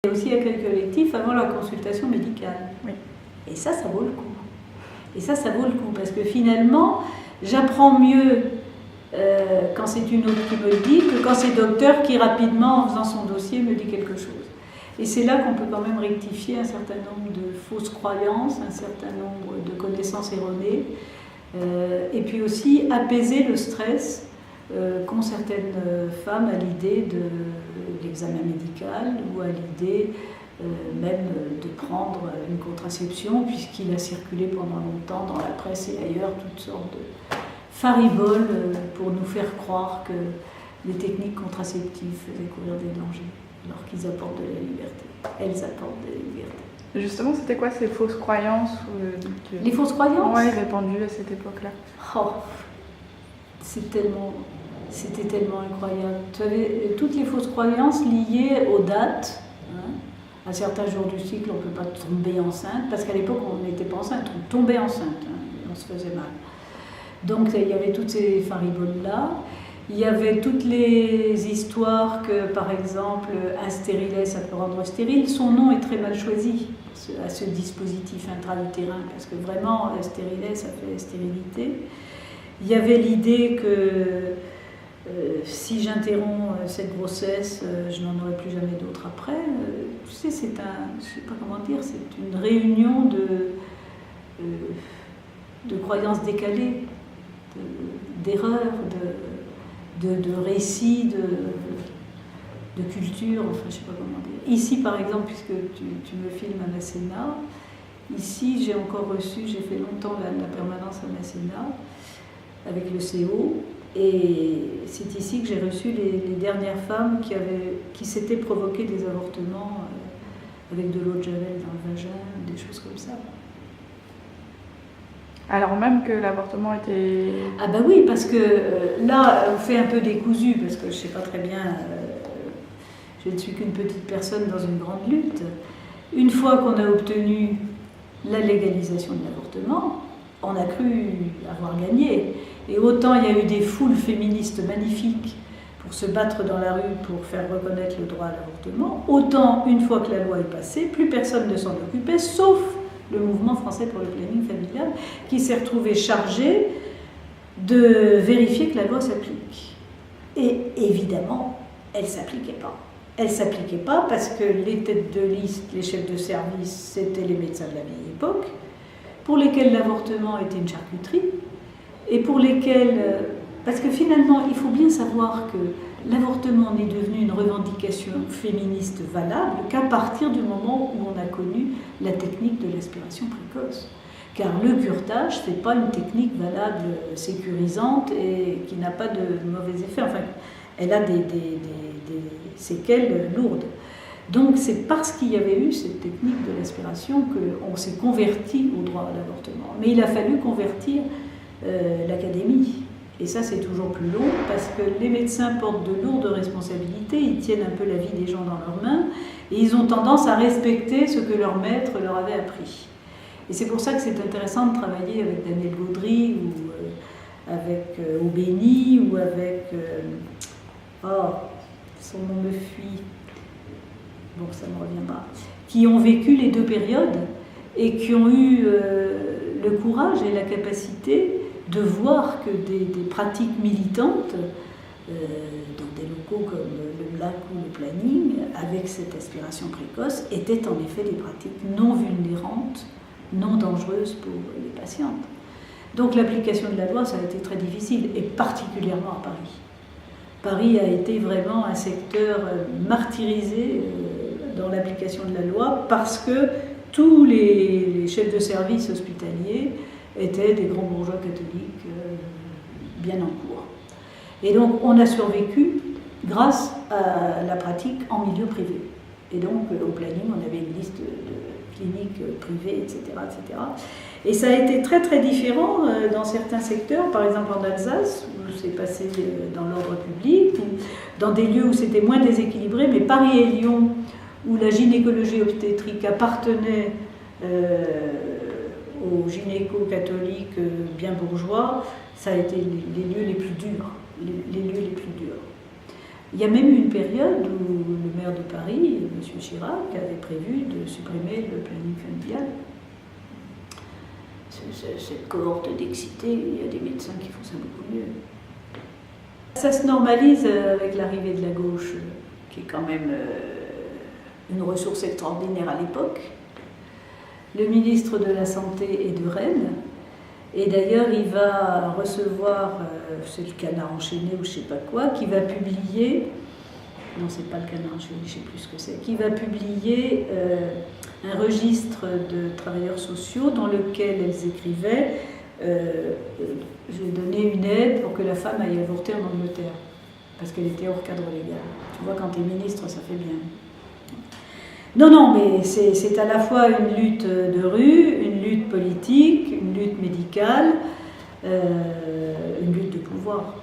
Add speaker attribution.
Speaker 1: aussi accueil collectif avant la consultation médicale.
Speaker 2: Oui.
Speaker 1: Et ça vaut le coup. Et ça vaut le coup, parce que finalement, j'apprends mieux quand c'est une autre qui me le dit que quand c'est le docteur qui, rapidement, en faisant son dossier, me dit quelque chose. Et c'est là qu'on peut quand même rectifier un certain nombre de fausses croyances, un certain nombre de connaissances erronées, et puis aussi apaiser le stress qu'ont certaines femmes à l'idée de l'examen médical ou à l'idée même de prendre une contraception, puisqu'il a circulé pendant longtemps dans la presse et ailleurs toutes sortes de fariboles pour nous faire croire que les techniques contraceptives faisaient courir des dangers, alors qu'ils apportent de la liberté. Elles apportent de la liberté.
Speaker 2: Justement, c'était quoi ces fausses croyances
Speaker 1: Les fausses croyances?
Speaker 2: Oui, répandues à cette époque-là.
Speaker 1: Oh, c'était tellement incroyable. Tu avais toutes les fausses croyances liées aux dates. À certains jours du cycle, on ne peut pas tomber enceinte, parce qu'à l'époque, on n'était pas enceinte, on tombait enceinte, on se faisait mal. Donc, il y avait toutes ces fariboles-là. Il y avait toutes les histoires que, par exemple, un stérilet, ça peut rendre stérile. Son nom est très mal choisi à ce dispositif intra-utérin, parce que vraiment, stérilet, ça fait stérilité. Il y avait l'idée que si j'interromps cette grossesse, je n'en aurai plus jamais d'autre après. Tu sais, je ne sais pas comment dire, c'est une réunion de croyances décalées, d'erreurs, de récits, de culture, enfin je ne sais pas comment dire. Ici par exemple, puisque tu me filmes à Masséna, ici j'ai encore reçu, j'ai fait longtemps la permanence à Masséna avec le CO, et c'est ici que j'ai reçu les dernières femmes qui s'étaient provoqué des avortements avec de l'eau de javel dans le vagin, des choses comme ça.
Speaker 2: Alors même que l'avortement était...
Speaker 1: Ah ben oui, parce que là, on fait un peu décousu, parce que je ne sais pas très bien, je ne suis qu'une petite personne dans une grande lutte. Une fois qu'on a obtenu la légalisation de l'avortement, on a cru avoir gagné. Et autant il y a eu des foules féministes magnifiques pour se battre dans la rue pour faire reconnaître le droit à l'avortement, autant une fois que la loi est passée, plus personne ne s'en occupait, sauf le mouvement français pour le planning familial, qui s'est retrouvé chargé de vérifier que la loi s'applique. Et évidemment, elle ne s'appliquait pas. Elle ne s'appliquait pas parce que les têtes de liste, les chefs de service, c'était les médecins de la vieille époque, pour lesquels l'avortement était une charcuterie, et pour lesquels... Parce que finalement, il faut bien savoir que l'avortement n'est devenu une revendication féministe valable qu'à partir du moment où on a connu la technique de l'aspiration précoce. Car le curetage, ce n'est pas une technique valable, sécurisante et qui n'a pas de mauvais effets. Enfin, elle a des séquelles lourdes. Donc c'est parce qu'il y avait eu cette technique de l'aspiration qu'on s'est converti au droit à l'avortement. Mais il a fallu convertir l'académie. Et ça, c'est toujours plus long, parce que les médecins portent de lourdes responsabilités, ils tiennent un peu la vie des gens dans leurs mains, et ils ont tendance à respecter ce que leur maître leur avait appris. Et c'est pour ça que c'est intéressant de travailler avec Daniel Gaudry, ou avec Aubény, ou avec... son nom me fuit, bon, ça me reviendra, qui ont vécu les deux périodes, et qui ont eu le courage et la capacité de voir que des pratiques militantes dans des locaux comme le LAC ou le planning, avec cette aspiration précoce, étaient en effet des pratiques non vulnérantes, non dangereuses pour les patientes. Donc l'application de la loi, ça a été très difficile, et particulièrement à Paris. Paris a été vraiment un secteur martyrisé dans l'application de la loi, parce que tous les chefs de service hospitaliers étaient des grands bourgeois catholiques bien en cours. Et donc on a survécu grâce à la pratique en milieu privé. Et donc au planning, on avait une liste de cliniques privées, etc., etc. Et ça a été très très différent dans certains secteurs, par exemple en Alsace, où c'est passé dans l'ordre public, ou dans des lieux où c'était moins déséquilibré, mais Paris et Lyon, où la gynécologie obstétrique appartenait aux gynécos catholiques bien bourgeois, ça a été les lieux les plus durs. Les lieux les plus durs. Il y a même eu une période où le maire de Paris, M. Chirac, avait prévu de supprimer le planning familial. Cette cohorte d'excités, il y a des médecins qui font ça beaucoup mieux. Ça se normalise avec l'arrivée de la gauche, qui est quand même une ressource extraordinaire à l'époque. Le ministre de la Santé est de Rennes, et d'ailleurs il va recevoir, c'est le Canard enchaîné ou je ne sais pas quoi, qui va publier, non c'est pas le Canard enchaîné, je ne sais plus ce que c'est, qui va publier un registre de travailleurs sociaux dans lequel elles écrivaient je vais donner une aide pour que la femme aille avorter en Angleterre, parce qu'elle était hors cadre légal. Tu vois, quand tu es ministre, ça fait bien. Non, non, mais c'est à la fois une lutte de rue, une lutte politique, une lutte médicale, une lutte de pouvoir.